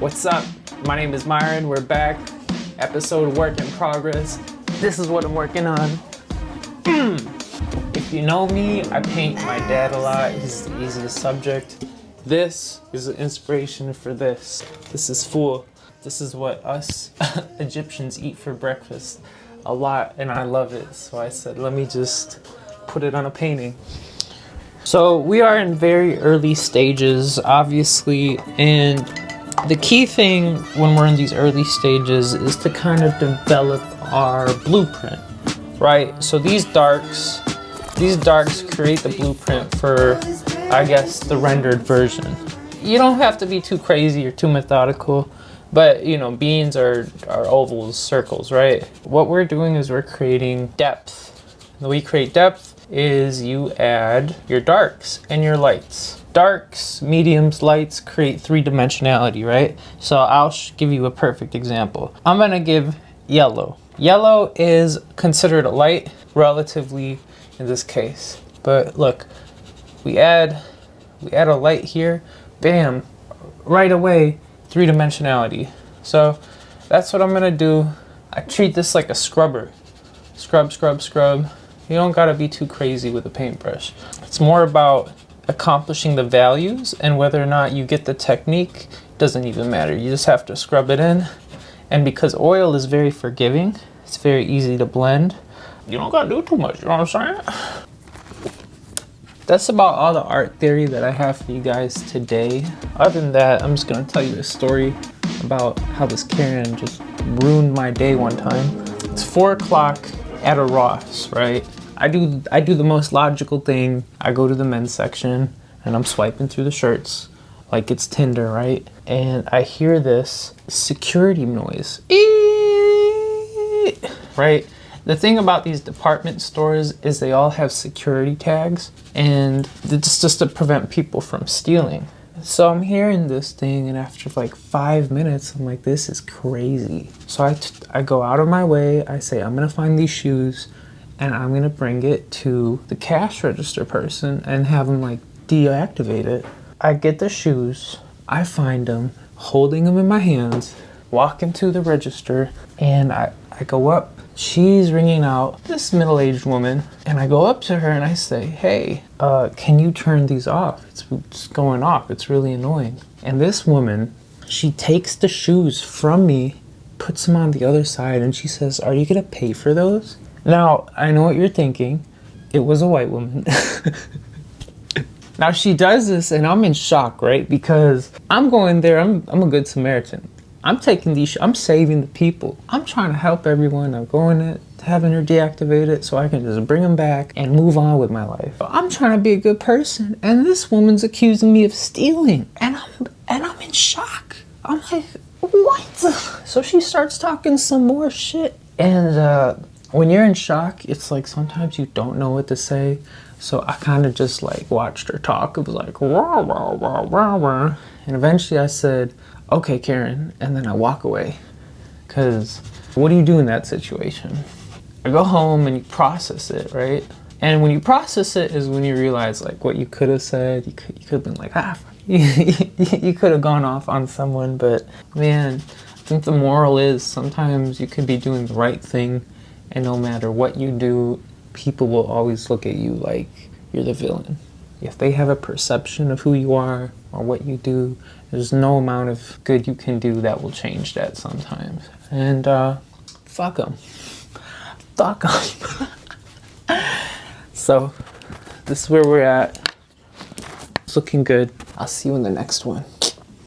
What's up? My name is Myron. We're back. Episode work in progress. This is what I'm working on. If you know me, I paint my dad a lot. He's the easiest subject. This is the inspiration for this. This is fool. This is what us Egyptians eat for breakfast a lot, and I love it. So I said, let me just put it on a painting. So we are in very early stages, obviously, and the key thing when we're in these early stages is to kind of develop our blueprint, right? So these darks create the blueprint for, I guess, the rendered version. You don't have to be too crazy or too methodical, but you know, beans are ovals, circles, right? What we're doing is we're creating depth. The way you create depth is you add your darks and your lights. Darks, mediums, lights create three-dimensionality, right? So I'll give you a perfect example. I'm gonna give yellow. Yellow is considered a light, relatively, in this case. But look, we add a light here, bam, right away, three-dimensionality. So that's what I'm gonna do. I treat this like a scrubber. Scrub, scrub, scrub. You don't gotta be too crazy with a paintbrush. It's more about accomplishing the values, and whether or not you get the technique doesn't even matter. You just have to scrub it in. And because oil is very forgiving, it's very easy to blend. You don't gotta do too much, you know what I'm saying? That's about all the art theory that I have for you guys today. Other than that, I'm just gonna tell you a story about how this Karen just ruined my day one time. It's 4 o'clock at a Ross, right? I do the most logical thing. I go to the men's section and I'm swiping through the shirts like it's Tinder, right? And I hear this security noise, right? The thing about these department stores is they all have security tags, and it's just to prevent people from stealing. So I'm hearing this thing, and after like 5 minutes, I'm like, this is crazy. So I go out of my way. I say, I'm gonna find these shoes and I'm gonna bring it to the cash register person and have them like deactivate it. I get the shoes, I find them, holding them in my hands, walk into the register, and I go up. She's ringing out, this middle-aged woman, and I go up to her and I say, hey, can you turn these off? It's going off, it's really annoying. And this woman, she takes the shoes from me, puts them on the other side, and she says, are you gonna pay for those? Now, I know what you're thinking. It was a white woman. Now she does this and I'm in shock, right? Because I'm going there, I'm a good Samaritan. I'm taking these, I'm saving the people. I'm trying to help everyone. I'm going it, having her deactivate it so I can just bring them back and move on with my life. I'm trying to be a good person, and this woman's accusing me of stealing, and I'm in shock. I'm like, what? So she starts talking some more shit, and when you're in shock, it's like sometimes you don't know what to say. So I kind of just like watched her talk. It was like, rah, rah, rah, rah, rah. And eventually I said, okay, Karen. And then I walk away. Because what do you do in that situation? I go home and you process it, right? And when you process it is when you realize like what you could have said. You could have been like, you could have gone off on someone. But man, I think the moral is sometimes you could be doing the right thing, and no matter what you do, people will always look at you like you're the villain. If they have a perception of who you are or what you do, there's no amount of good you can do that will change that sometimes. And fuck them. Fuck them. So this is where we're at. It's looking good. I'll see you in the next one.